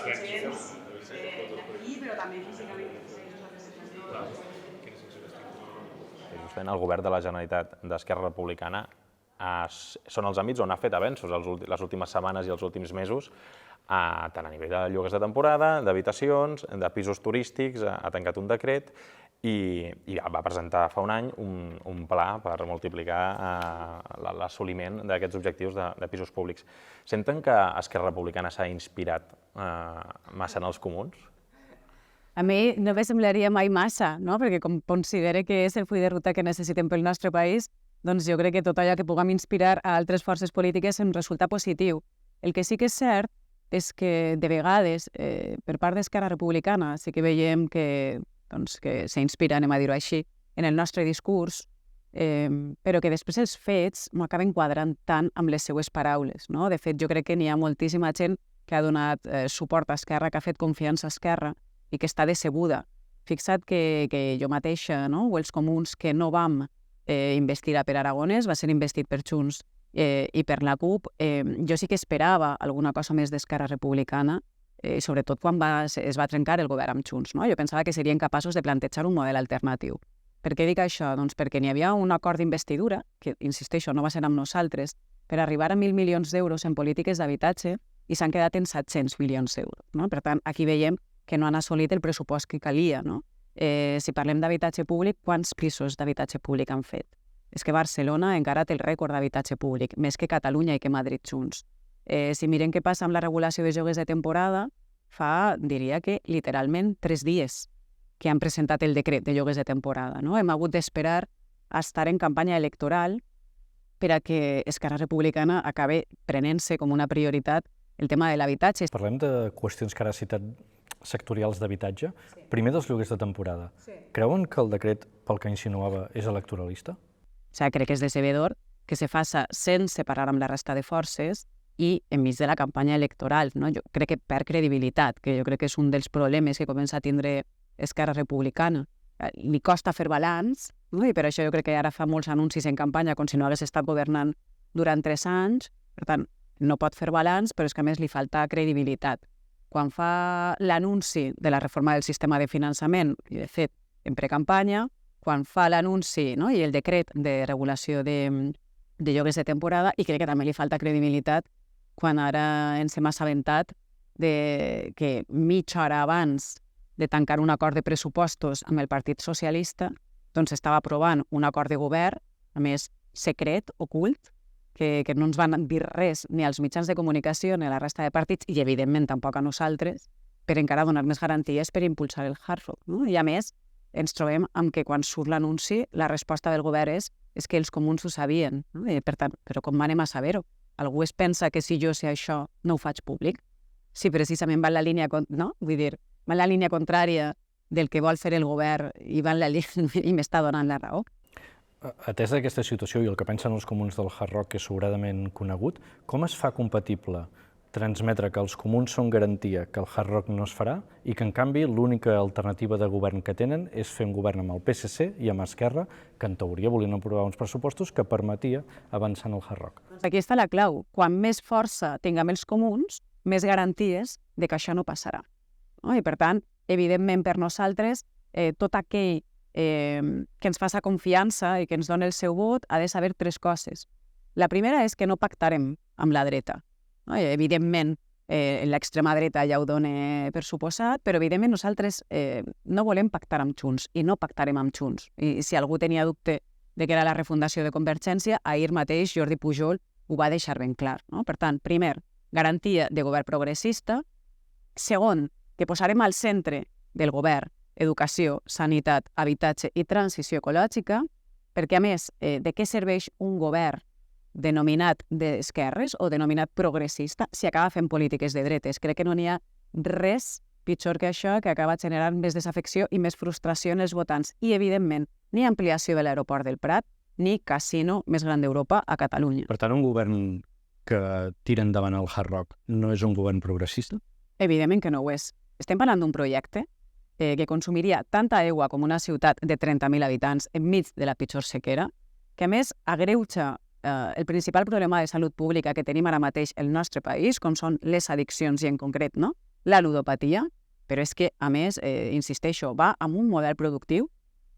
gens d'aquí, però també físicament. Justament el govern de la Generalitat d'Esquerra Republicana són els àmbits on ha fet avenços les últimes setmanes i els últims mesos, tant a nivell de lloguers de temporada, d'habitacions, de pisos turístics, ha tancat un decret i va presentar fa un any un pla per multiplicar l'assoliment d'aquests objectius de pisos públics. Senten que Esquerra Republicana s'ha inspirat massa en els comuns? A mi no me semblaria mai massa, no? Perquè com considere que és el full de ruta que necessitem pel nostre país, doncs jo crec que tot allò que puguem inspirar a altres forces polítiques em resulta positiu. El que sí que és cert és que de vegades, per part d'Esquerra Republicana, sí que veiem que s'inspira, anem a dir-ho així, en el nostre discurs, però que després els fets no acaben quadrant tant amb les seues paraules, no? De fet, jo crec que n'hi ha moltíssima gent que ha donat suport a Esquerra, que ha fet confiança a Esquerra i que està decebuda. Fixa't que jo mateixa, no? O els comuns que no vam investir per Aragonès, va ser investit per Junts i per la CUP. Jo sí que esperava alguna cosa més d'Esquerra Republicana, sobretot quan es va trencar el govern amb Junts. Jo pensava que serien capaços de plantejar un model alternatiu. Per què dic això? Doncs perquè n'hi havia un acord d'investidura, que, insisteixo, no va ser amb nosaltres, per arribar a 1.000 milions d'euros en polítiques d'habitatge i s'han quedat en 700 milions d'euros. Per tant, aquí veiem que no han assolit el pressupost que calia. Si parlem d'habitatge públic, quants pisos d'habitatge públic han fet? És que Barcelona encara té el rècord d'habitatge públic, més que Catalunya i que Madrid junts. Si mirem què passa amb la regulació de lloguers de temporada, diria que literalment 3 dies que han presentat el decret de lloguers de temporada. Hem hagut d'esperar a estar en campanya electoral per a que Esquerra Republicana acabi prenent-se com una prioritat el tema de l'habitatge. Parlem de qüestions que ara ha citat sectorials d'habitatge. Primer dels lloguers de temporada. Creuen que el decret, pel que insinuava, és electoralista? Crec que és decebedor que se faça sense parar amb la resta de forces i enmig de la campanya electoral. Jo crec que perd credibilitat, que jo crec que és un dels problemes que comença a tindre Esquerra Republicana. Li costa fer balanç, i per això jo crec que ara fa molts anuncis en campanya com si no hagués estat governant durant 3 anys. Per tant, no pot fer balanç, però és que a més li falta credibilitat. Quan fa l'anunci de la reforma del sistema de finançament, i de fet en precampanya, quan fa l'anunci i el decret de regulació de lloguers de temporada, i crec que també li falta credibilitat quan ara ens hem assabentat que mitja hora abans de tancar un acord de pressupostos amb el Partit Socialista, doncs estava aprovant un acord de govern, a més secret, ocult, que no ens van dir res ni als mitjans de comunicació ni a la resta de partits, i evidentment tampoc a nosaltres, per encara donar més garanties per impulsar el Hard Rock. I a més, ens trobem amb que quan surt l'anunci, la resposta del govern és que els comuns ho sabien. Per tant, però com anem a saber-ho? Algú es pensa que si jo sé això no ho faig públic? Si precisament va en la línia, va en la línia contrària del que vol fer el govern i m'està donant la raó. Atesa aquesta situació i el que pensen els comuns del Hard Rock, que és sobradament conegut, com es fa compatible transmetre que els comuns són garantia que el Hard Rock no es farà i que, en canvi, l'única alternativa de govern que tenen és fer un govern amb el PSC i amb Esquerra, que en teoria volien aprovar uns pressupostos que permetia avançar en el Hard Rock? Doncs aquí està la clau. Quan més força tinguem els comuns, més garanties de que això no passarà. I, per tant, evidentment per nosaltres, tot aquell que ens faça confiança i que ens doni el seu vot ha de saber 3 coses. La primera és que no pactarem amb la dreta. Evidentment, l'extrema dreta ja ho dona per suposat, però evidentment nosaltres no volem pactar amb Junts i no pactarem amb Junts. I si algú tenia dubte de que era la refundació de Convergència, ahir mateix Jordi Pujol ho va deixar ben clar. Per tant, primer, garantia de govern progressista. Segon, que posarem al centre del govern educació, sanitat, habitatge i transició ecològica, perquè a més, de què serveix un govern denominat d'esquerres o denominat progressista si acaba fent polítiques de dretes? Crec que no n'hi ha res pitjor que això, que acaba generant més desafecció i més frustració en els votants. I, evidentment, ni ampliació de l'aeroport del Prat, ni casino més gran d'Europa a Catalunya. Per tant, un govern que tira endavant el Hard Rock no és un govern progressista? Evidentment que no ho és. Estem parlant d'un projecte que consumiria tanta aigua com una ciutat de 30.000 habitants enmig de la pitjor sequera, que a més agreuja el principal problema de salut pública que tenim ara mateix el nostre país, com són les addiccions i en concret la ludopatia, però és que, a més, insisteixo, va amb un model productiu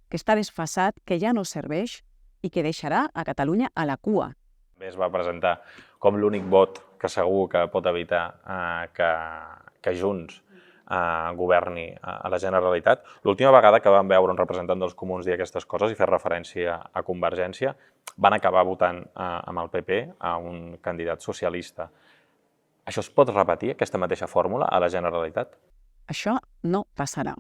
que està desfasat, que ja no serveix i que deixarà a Catalunya a la cua. També es va presentar com l'únic vot que segur que pot evitar que Junts governi a la Generalitat. L'última vegada que vam veure un representant dels comuns dir aquestes coses i fer referència a Convergència, van acabar votant amb el PP a un candidat socialista. Això es pot repetir, aquesta mateixa fórmula, a la Generalitat? Això no passarà.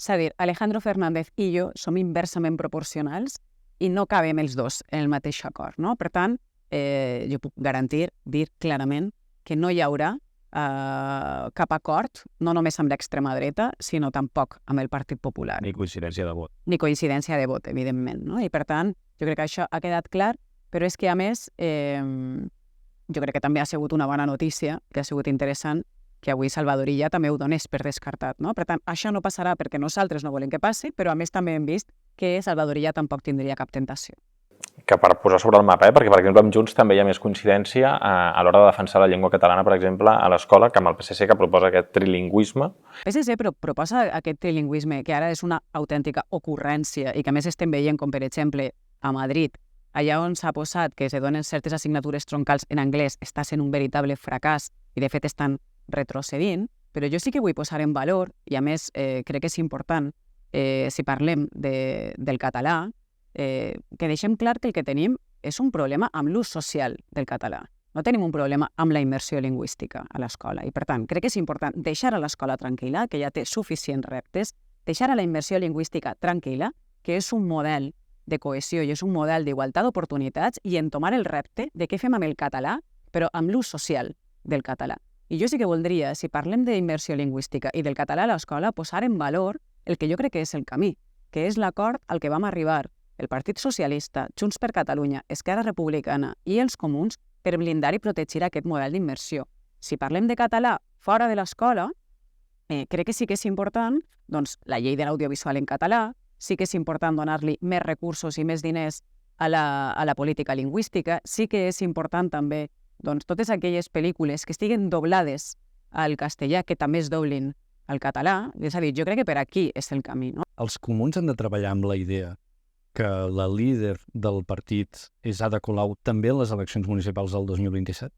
És a dir, Alejandro Fernández i jo som inversament proporcionals i no cabem els dos en el mateix acord, no? Per tant, jo puc garantir, dir clarament que no hi haurà cap acord, no només amb l'extrema dreta, sinó tampoc amb el Partit Popular. Ni coincidència de vot. Ni coincidència de vot, evidentment, no? I per tant, jo crec que això ha quedat clar, però és que a més, jo crec que també ha sigut una bona notícia, que ha sigut interessant, que avui Salvador Illa també ho donés per descartat, no? Per tant, això no passarà perquè nosaltres no volem que passi, però a més també hem vist que Salvador Illa tampoc tindria cap tentació. Que per posar sobre el mapa, perquè per exemple amb Junts també hi ha més coincidència a l'hora de defensar la llengua catalana, per exemple, a l'escola, que amb el PSC, que proposa aquest trilingüisme. PSC proposa aquest trilingüisme, que ara és una autèntica ocurrència i que a més estem veient com, per exemple, a Madrid, allà on s'ha posat que se donen certes assignatures troncals en anglès, està sent un veritable fracàs i de fet estan retrocedint, però jo sí que vull posar en valor, i a més crec que és important, si parlem del català, que deixem clar que el que tenim és un problema amb l'ús social del català. No tenim un problema amb la immersió lingüística a l'escola. I, per tant, crec que és important deixar a l'escola tranquil·la, que ja té suficients reptes, deixar a la immersió lingüística tranquil·la, que és un model de cohesió i és un model d'igualtat d'oportunitats, i entomar el repte de què fem amb el català, però amb l'ús social del català. I jo sí que voldria, si parlem d'immersió lingüística i del català a l'escola, posar en valor el que jo crec que és el camí, que és l'acord al que vam arribar el Partit Socialista, Junts per Catalunya, Esquerra Republicana i els Comuns per blindar i protegir aquest model d'immersió. Si parlem de català fora de l'escola, crec que sí que és important la llei de l'audiovisual en català, sí que és important donar-li més recursos i més diners a la política lingüística, sí que és important també totes aquelles pel·lícules que estiguen doblades al castellà, que també es doblin al català. És a dir, jo crec que per aquí és el camí, no? Els comuns han de treballar amb la idea que la líder del partit és Ada Colau també en les eleccions municipals del 2027?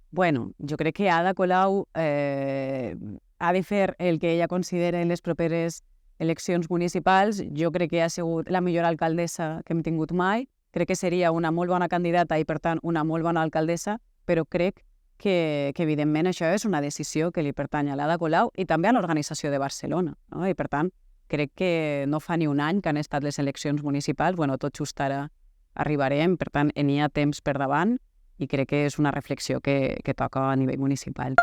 Bueno, jo crec que Ada Colau ha de fer el que ella considera en les properes eleccions municipals. Jo crec que ha sigut la millor alcaldessa que hem tingut mai. Crec que seria una molt bona candidata i, per tant, una molt bona alcaldessa, però crec que evidentment, això és una decisió que li pertany a l'Ada Colau i també a l'organització de Barcelona, no? I, per tant, crec que no fa ni un any que han estat les eleccions municipals, tot just ara arribarem, per tant, n'hi ha temps per davant i crec que és una reflexió que toca a nivell municipal.